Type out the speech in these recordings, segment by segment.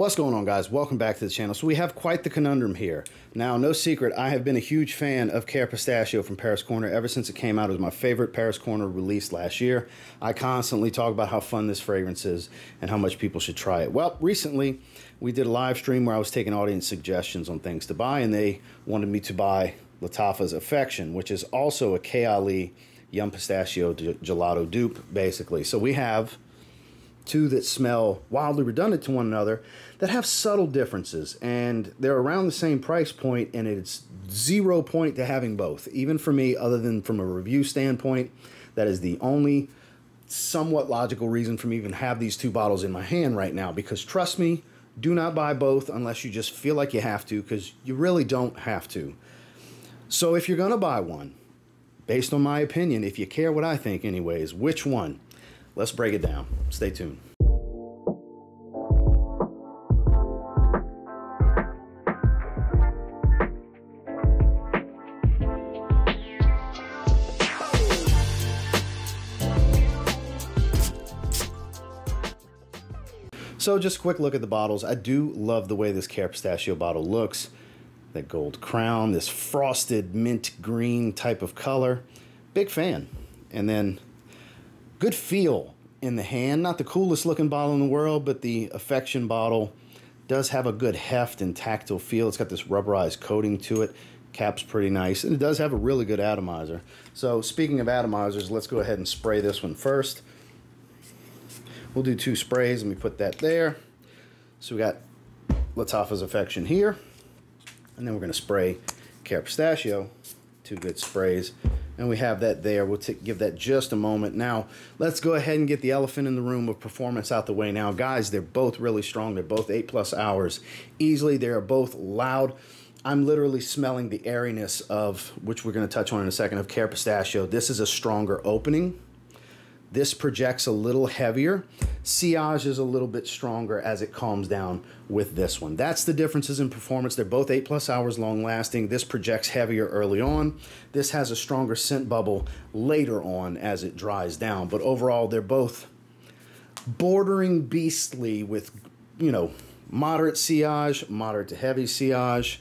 What's going on, guys? Welcome back to the channel. So we have quite the conundrum here. Now, no secret, I have been a huge fan of Khair Pistachio from Paris Corner ever since it came out. It was my favorite Paris Corner release last year. I constantly talk about how fun this fragrance is and how much people should try it. Well, recently we did a live stream where I was taking audience suggestions on things to buy, and they wanted me to buy Lattafa's Affection, which is also a K-Ali Yum Pistachio Gelato dupe, basically. So we have two that smell wildly redundant to one another that have subtle differences, and they're around the same price point, and it's 0 point to having both. Even for me, other than from a review standpoint, that is the only somewhat logical reason for me to even have these two bottles in my hand right now, because trust me, do not buy both unless you just feel like you have to, because you really don't have to. So if you're going to buy one, based on my opinion, if you care what I think anyways, which one? Let's break it down. Stay tuned. So just a quick look at the bottles. I do love the way this Khair Pistachio bottle looks. That gold crown, this frosted mint green type of color. Big fan. And then good feel in the hand. Not the coolest looking bottle in the world, but the Affection bottle does have a good heft and tactile feel. It's got this rubberized coating to it. Cap's pretty nice, and it does have a really good atomizer. So speaking of atomizers, let's go ahead and spray this one first. We'll do 2 sprays. Let me put that there. So we got Lattafa's Affection here, and then we're going to spray Khair Pistachio. 2 good sprays. And we have that there. We'll give that just a moment. Now, let's go ahead and get the elephant in the room of performance out the way now. Guys, they're both really strong. They're both 8+ hours. Easily, they are both loud. I'm literally smelling the airiness of, which we're going to touch on in a second, of Khair Pistachio. This is a stronger opening. This projects a little heavier. Sillage is a little bit stronger as it calms down with this one. That's the differences in performance. They're both 8+ hours long lasting. This projects heavier early on. This has a stronger scent bubble later on as it dries down. But overall, they're both bordering beastly with, you know, moderate sillage, moderate to heavy sillage,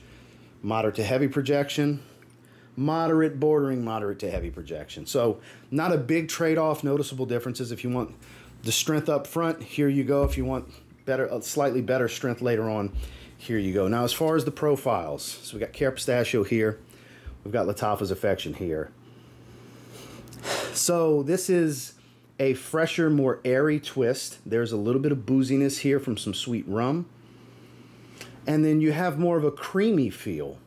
moderate to heavy projection, moderate bordering moderate to heavy projection. So not a big trade-off. Noticeable differences. If you want the strength up front, here you go. If you want a slightly better strength later on, here you go. Now, as far as the profiles, so we got Khair Pistachio here, we've got Lattafa's Affection here. So this is a fresher, more airy twist. There's a little bit of booziness here from some sweet rum, and then you have more of a creamy feel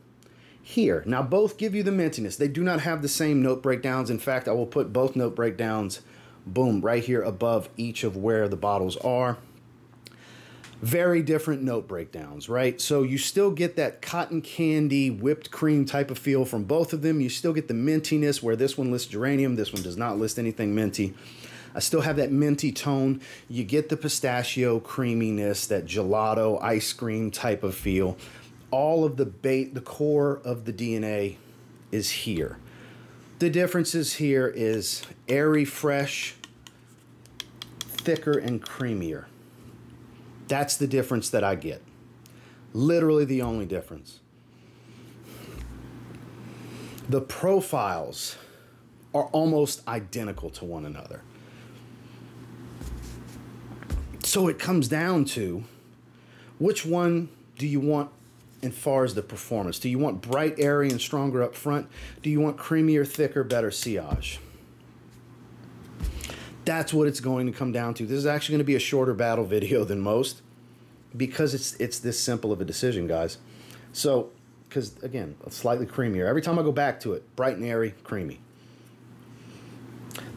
here. Now, both give you the mintiness. They do not have the same note breakdowns. In fact, I will put both note breakdowns, boom, right here above each of where the bottles are. Very different note breakdowns, right? So you still get that cotton candy, whipped cream type of feel from both of them. You still get the mintiness where this one lists geranium. This one does not list anything minty. I still have that minty tone. You get the pistachio creaminess, that gelato ice cream type of feel. All of the core of the DNA is here. The differences here is airy, fresh, thicker, and creamier. That's the difference that I get. Literally the only difference. The profiles are almost identical to one another. So it comes down to which one do you want as far as the performance? Do you want bright, airy, and stronger up front? Do you want creamier, thicker, better sillage? That's what it's going to come down to. This is actually going to be a shorter battle video than most because it's this simple of a decision, guys. So, because again, slightly creamier. Every time I go back to it, bright and airy, creamy.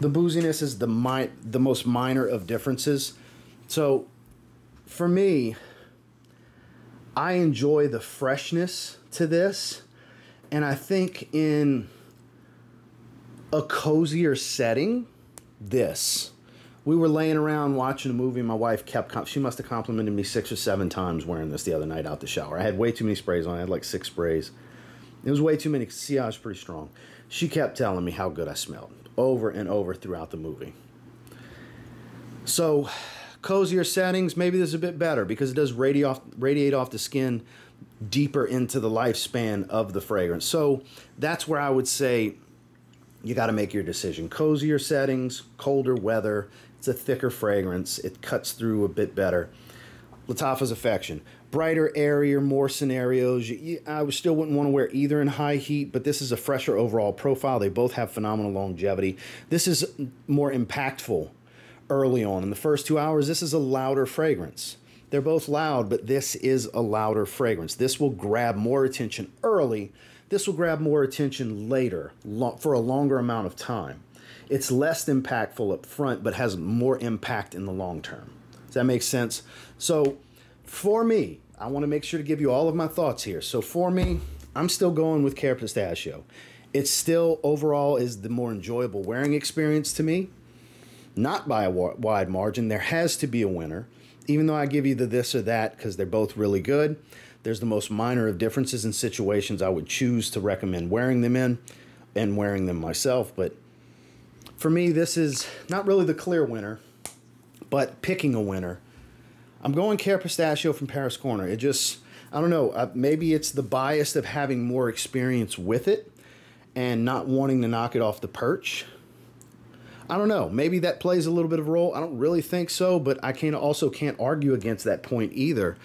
The booziness is the most minor of differences. So, for me, I enjoy the freshness to this, and I think in a cozier setting, we were laying around watching a movie, and my wife she must have complimented me 6 or 7 times wearing this the other night out the shower. I had way too many sprays on. I had like 6 sprays. It was way too many. Sillage pretty strong. She kept telling me how good I smelled over and over throughout the movie. So cozier settings, maybe this is a bit better because it does radiate off the skin deeper into the lifespan of the fragrance. So that's where I would say you got to make your decision. Cozier settings, colder weather, it's a thicker fragrance, it cuts through a bit better. Lattafa's Affection. Brighter, airier, more scenarios. I still wouldn't want to wear either in high heat, but this is a fresher overall profile. They both have phenomenal longevity. This is more impactful early on. In the first 2 hours, this is a louder fragrance. They're both loud, but this is a louder fragrance. This will grab more attention early. This will grab more attention later for a longer amount of time. It's less impactful up front, but has more impact in the long term. Does that make sense? So for me, I want to make sure to give you all of my thoughts here. So for me, I'm still going with Khair Pistachio. It still overall is the more enjoyable wearing experience to me. Not by a wide margin. There has to be a winner. Even though I give you the this or that because they're both really good, there's the most minor of differences in situations I would choose to recommend wearing them in and wearing them myself. But for me, this is not really the clear winner, but picking a winner. I'm going Khair Pistachio from Paris Corner. It just, I don't know, maybe it's the bias of having more experience with it and not wanting to knock it off the perch. I don't know. Maybe that plays a little bit of a role. I don't really think so, but I also can't argue against that point either.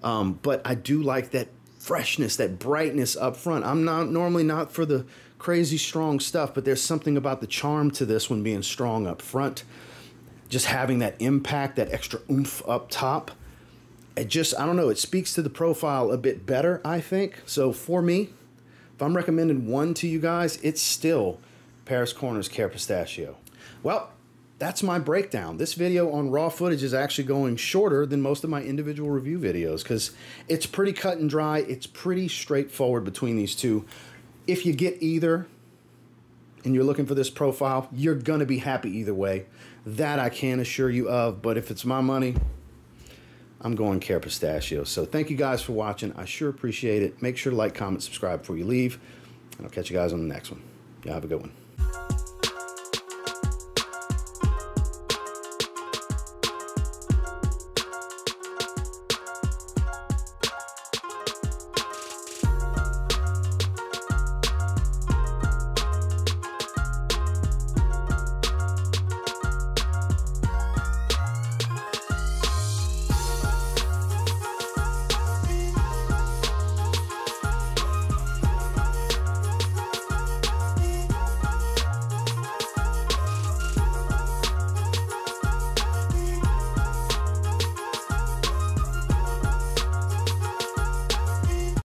But I do like that freshness, that brightness up front. I'm normally not for the crazy strong stuff, but there's something about the charm to this one being strong up front. Just having that impact, that extra oomph up top. I don't know, it speaks to the profile a bit better, I think. So for me, if I'm recommending one to you guys, it's still Paris Corner's Khair Pistachio. Well, that's my breakdown. This video on raw footage is actually going shorter than most of my individual review videos because it's pretty cut and dry. It's pretty straightforward between these two. If you get either and you're looking for this profile, you're going to be happy either way. That I can assure you of, but if it's my money, I'm going Khair Pistachio. So thank you guys for watching. I sure appreciate it. Make sure to like, comment, subscribe before you leave, and I'll catch you guys on the next one. Y'all have a good one.